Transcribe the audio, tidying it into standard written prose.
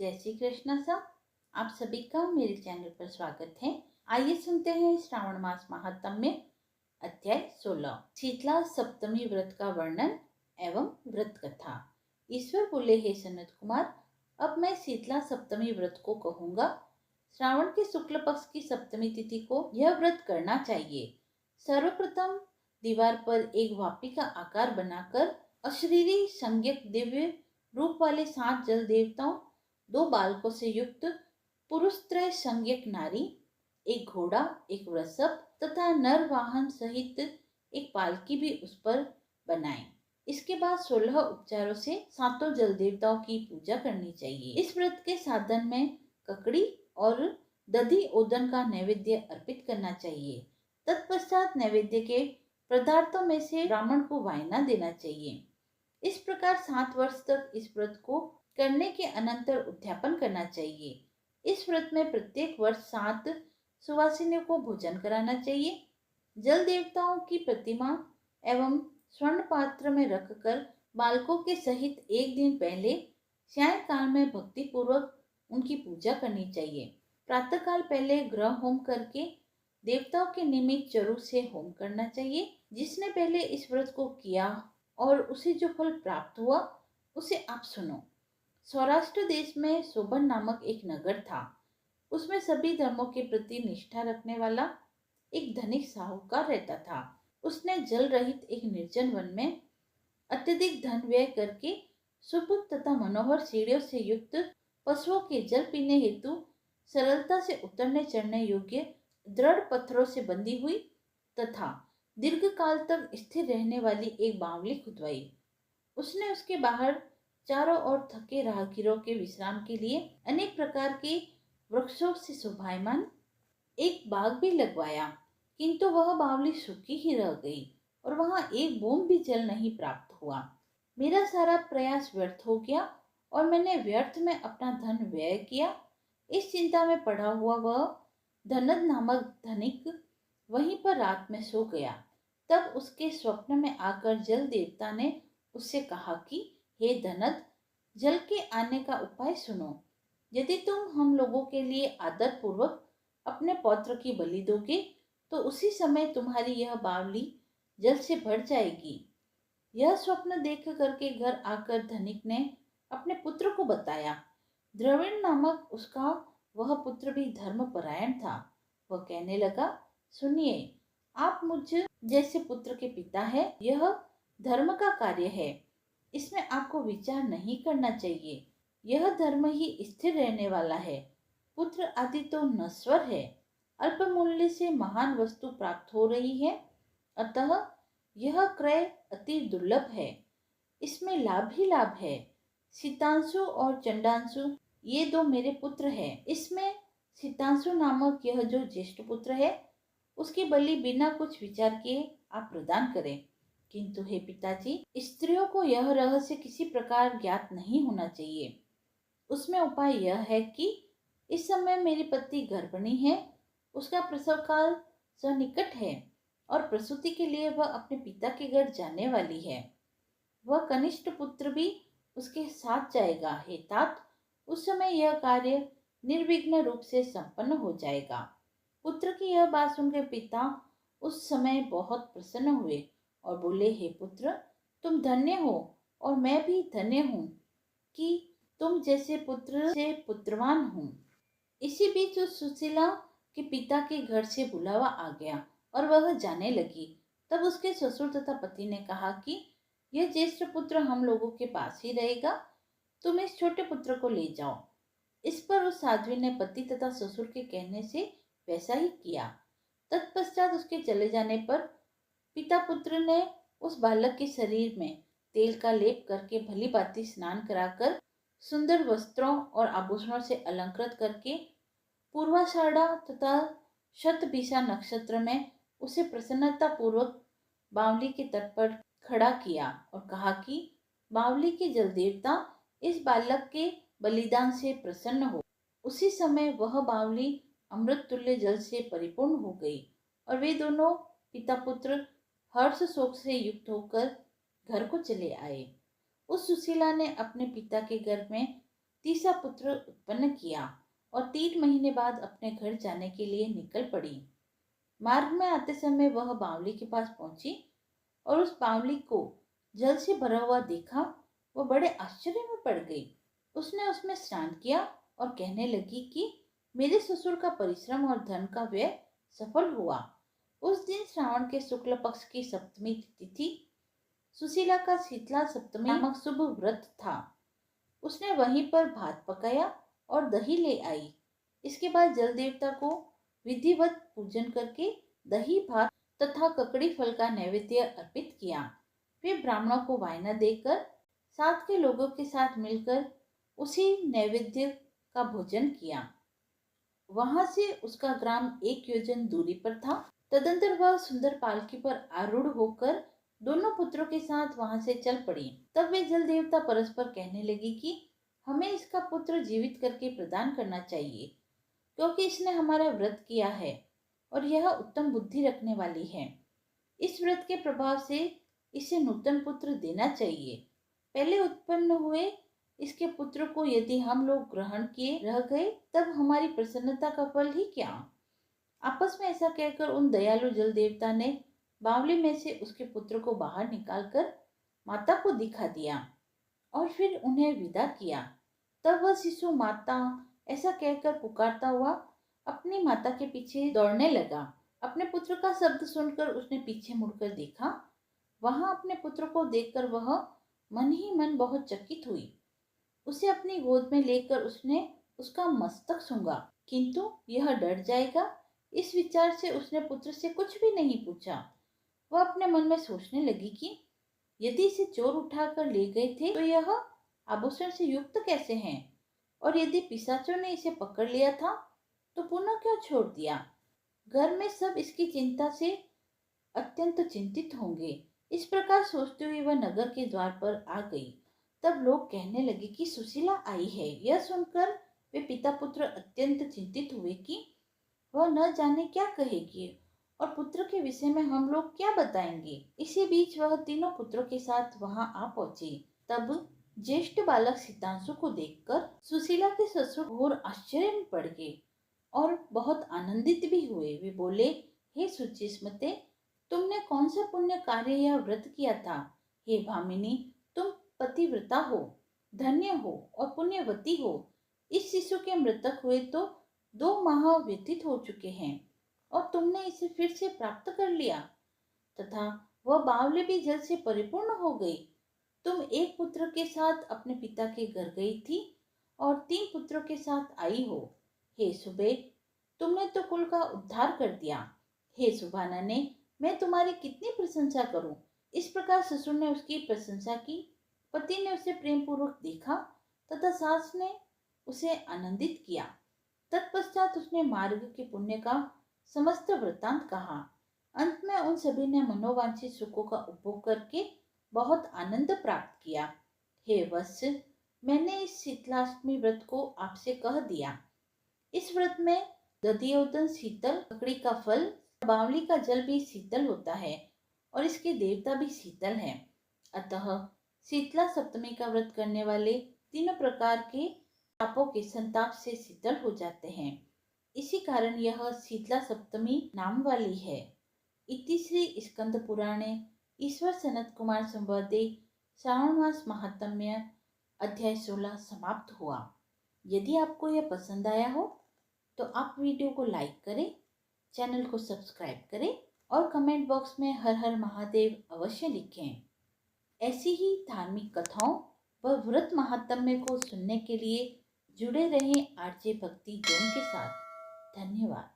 जय श्री कृष्ण साहब। आप सभी का मेरे चैनल पर स्वागत है। आइए सुनते हैं श्रावण मास महात्म्य में अध्याय 16 शीतला सप्तमी व्रत का वर्णन एवं व्रत कथा। ईश्वर बोले, हे सनत कुमार, अब मैं शीतला सप्तमी व्रत को कहूँगा। श्रावण के शुक्ल पक्ष की सप्तमी तिथि को यह व्रत करना चाहिए। सर्वप्रथम दीवार पर एक वापी का आकार बनाकर अशरीरी संज्ञक दिव्य रूप वाले 7 जल देवताओं, 2 बालकों से युक्त पुरुष त्रय संज्ञक नारी, एक घोड़ा, एक वृषभ तथा नर वाहन सहित एक पालकी भी उस पर बनाएं। इसके बाद 16 उपचारों से सातों जल देवताओं की पूजा करनी चाहिए। इस व्रत के साधन में ककड़ी और दधि ओदन का नैवेद्य अर्पित करना चाहिए। तत्पश्चात नैवेद्य के पदार्थों में से ब्राह्मण को वायना देना चाहिए। इस प्रकार 7 वर्ष तक इस व्रत को करने के अनंतर उद्यापन करना चाहिए। इस व्रत में प्रत्येक वर्ष 7 सुवासिनियों को भोजन कराना चाहिए। जल देवताओं की प्रतिमा एवं स्वर्ण पात्र में रखकर बालकों के सहित एक दिन पहले सायंकाल में भक्ति पूर्वक उनकी पूजा करनी चाहिए। प्रातःकाल पहले ग्रह होम करके देवताओं के निमित्त चरु से होम करना चाहिए। जिसने पहले इस व्रत को किया और उसे जो फल प्राप्त हुआ उसे आप सुनो। सौराष्ट्र देश में सोबन नामक एक नगर था। उसमें सभी धर्मों के प्रति निष्ठा रखने वाला एक धनिक साहूकार रहता था। उसने जल रहित एक निर्जन वन में अत्यधिक धन व्यय करके शुभ तथा मनोहर सीढ़ियों से युक्त पशुओं के जल पीने हेतु सरलता से उतरने चढ़ने योग्य दृढ़ पत्थरों से बंधी हुई तथा दीर्घ काल तक स्थिर रहने वाली एक बावली खुदवाई। उसने उसके बाहर चारों ओर थके राहगीरों के विश्राम के लिए अनेक प्रकार के वृक्षों से शोभायमान एक बाग भी लगवाया, किंतु वह बावली सूखी ही रह गई और वहां एक बूंद भी जल नहीं प्राप्त हुआ। मेरा सारा प्रयास व्यर्थ हो गया और मैंने व्यर्थ में अपना धन व्यय किया। इस चिंता में पड़ा हुआ वह धनद नामक धनिक वहीं पर रात में सो गया। तब उसके स्वप्न में आकर जल देवता ने उससे कहा कि हे धनद, जल के आने का उपाय सुनो। यदि तुम हम लोगों के लिए आदर पूर्वक अपने पौत्र की बलि दोगे तो उसी समय तुम्हारी यह बावली जल से भर जाएगी। यह स्वप्न देख करके घर आकर धनिक ने अपने पुत्र को बताया। द्रविण नामक उसका वह पुत्र भी धर्मपरायण था। वह कहने लगा, सुनिए, आप मुझ जैसे पुत्र के पिता है। यह धर्म का कार्य है, इसमें आपको विचार नहीं करना चाहिए। यह धर्म ही स्थिर रहने वाला है। पुत्र आदि तो नश्वर है, अल्प मूल्य से महान वस्तु प्राप्त हो रही है, अतः यह क्रय अति दुर्लभ है। इसमें लाभ ही लाभ है। शीतांशु और चंडांशु ये 2 मेरे पुत्र हैं। इसमें शीतांशु नामक यह जो ज्येष्ठ पुत्र है उसकी बलि बिना कुछ विचार किए आप प्रदान करें। किंतु हे पिताजी, स्त्रियों को यह रहस्य किसी प्रकार ज्ञात नहीं होना चाहिए। उसमें उपाय यह है कि इस समय मेरी पत्नी गर्भिणी है, उसका प्रसव काल सन्निकट है और प्रसूति के लिए वह अपने पिता के घर जाने वाली है। वह कनिष्ठ पुत्र भी उसके साथ जाएगा। हे तात, उस समय यह कार्य निर्विघ्न रूप से संपन्न हो जाएगा। पुत्र की यह बात सुनकर पिता उस समय बहुत प्रसन्न हुए और बोले, हे पुत्र, तुम धन्य हो और मैं भी धन्य हूँ कि तुम जैसे पुत्र से पुत्रवान हूँ। इसी बीच उस सुशीला के पिता के घर से बुलावा आ गया और वह जाने लगी। तब उसके ससुर तथा पति ने कहा कि यह ज्येष्ठ पुत्र हम लोगों के पास ही रहेगा, तुम इस छोटे पुत्र को ले जाओ। इस पर उस साध्वी ने पति तथा ससुर के कहने से वैसा ही किया। तत्पश्चात उसके चले जाने पर पिता पुत्र ने उस बालक के शरीर में तेल का लेप करके भली भांति स्नान कराकर सुंदर वस्त्रों और आभूषणों से अलंकृत करके पूर्वाषाढ़ा तथा शतभिषा नक्षत्र में उसे प्रसन्नता पूर्वक बावली के तट पर खड़ा किया और कहा कि बावली के जल देवता इस बालक के बलिदान से प्रसन्न हो। उसी समय वह बावली अमृत तुल्य जल से परिपूर्ण हो गई और वे दोनों पिता पुत्र हर्ष शोक से युक्त होकर घर को चले आए। उस सुशीला ने अपने पिता के घर में तीसरा पुत्र उत्पन्न किया और 3 महीने बाद अपने घर जाने के लिए निकल पड़ी। मार्ग में आते समय वह बावली के पास पहुंची और उस बावली को जल से भरा हुआ देखा। वह बड़े आश्चर्य में पड़ गई। उसने उसमें स्नान किया और कहने लगी कि मेरे ससुर का परिश्रम और धन का व्यय सफल हुआ। उस दिन श्रावण के शुक्ल पक्ष की सप्तमी तिथि थी। सुशीला का शीतला सप्तमी नामक शुभ व्रत था। उसने वहीं पर भात पकाया और दही ले आई। इसके बाद जल देवता को विधिवत पूजन करके दही भात तथा ककड़ी फल का नैवेद्य अर्पित किया। फिर ब्राह्मणों को वायना देकर साथ के लोगों के साथ मिलकर उसी नैवेद्य का भोजन किया। वहां से उसका ग्राम 1 योजन दूरी पर था। तदंतर वह सुंदर पालकी पर आरूढ़ होकर दोनों पुत्रों के साथ वहां से चल पड़ी। तब वे जल देवता परस्पर कहने लगी कि हमें इसका पुत्र जीवित करके प्रदान करना चाहिए, क्योंकि इसने हमारा व्रत किया है और यह उत्तम बुद्धि रखने वाली है। इस व्रत के प्रभाव से इसे नूतन पुत्र देना चाहिए। पहले उत्पन्न हुए इसके पुत्र को यदि हम लोग ग्रहण किए रह गए तब हमारी प्रसन्नता का फल ही क्या। आपस में ऐसा कहकर उन दयालु जल देवता ने बावली में से उसके पुत्र को बाहर निकालकर माता को दिखा दिया और फिर उन्हें विदा किया। तब वह शिशु माता ऐसा कहकर पुकारता हुआ अपनी माता के पीछे दौड़ने लगा। अपने पुत्र का शब्द सुनकर उसने पीछे मुड़कर देखा। वहां अपने पुत्र को देखकर वह मन ही मन बहुत चकित हुई। उसे अपनी गोद में लेकर उसने उसका मस्तक सूंघा, किंतु यह डर जाएगा, इस विचार से उसने पुत्र से कुछ भी नहीं पूछा। वह अपने मन में सोचने लगी कि यदि इसे चोर उठाकर ले गए थे तो यह आभूषण से युक्त कैसे हैं, और यदि पिशाचों ने इसे पकड़ लिया था तो पुनः क्यों छोड़ दिया। घर में सब इसकी चिंता से अत्यंत चिंतित होंगे। इस प्रकार सोचते हुए वह नगर के द्वार पर आ गई। तब लोग कहने लगे कि सुशीला आई है। यह सुनकर वे पिता पुत्र अत्यंत चिंतित हुए कि वह न जाने क्या कहेगी और पुत्र के विषय में हम लोग क्या बताएंगे। इसी बीच वह तीनों पुत्रों के साथ वहां आ पहुंची। तब ज्येष्ठ बालक सीतांशु को देखकर सुशीला के ससुर घोर आश्चर्य में पड़ गए और बहुत आनंदित भी हुए। वे बोले, हे सुचिस्मते, तुमने कौन सा पुण्य कार्य या व्रत किया था। हे भामिनी, तुम पतिव्रता हो, धन्य हो और पुण्यवती हो। इस शिशु के मृतक हुए तो 2 माह व्यतीत हो चुके हैं और तुमने इसे फिर से प्राप्त कर लिया, तथा वह बावली भी जल से परिपूर्ण हो गई। तुम एक पुत्र के साथ अपने पिता के घर गई थी और 3 पुत्रों के साथ आई हो। हे सुबे, तुमने तो कुल का उद्धार कर दिया। हे सुभानने, मैं तुम्हारी कितनी प्रशंसा करूं। इस प्रकार ससुर ने उसकी प्रशंसा की। पति ने उसे प्रेम पूर्वक देखा तथा सास ने उसे आनंदित किया। तत्पश्चात उसने मार्ग के पुण्य का समस्त वृत्तांत कहा। अंत में उन सभी ने मनोवांछित सुखों का उपभोग करके बहुत आनंद प्राप्त किया। हे वत्स, मैंने इस शीतलाष्टमी व्रत को आपसे कह दिया। इस व्रत में दधियोदन शीतल, ककड़ी का फल, बावली का जल भी शीतल होता है और इसके देवता भी शीतल हैं। अतः शीतला सप्तमी का व्रत करने वाले तीनों प्रकार के तापों के संताप से शीतल हो जाते हैं। इसी कारण यह शीतला सप्तमी नाम वाली है। इति श्री स्कंद पुराणे ईश्वर सनत कुमार संवादे श्रावण मास महात्म्य अध्याय 16 समाप्त हुआ। यदि आपको यह पसंद आया हो तो आप वीडियो को लाइक करें, चैनल को सब्सक्राइब करें और कमेंट बॉक्स में हर हर महादेव अवश्य लिखें। ऐसी ही धार्मिक कथाओं व व्रत महात्म्य को सुनने के लिए जुड़े रहें आरजे भक्ति जोन के साथ। धन्यवाद।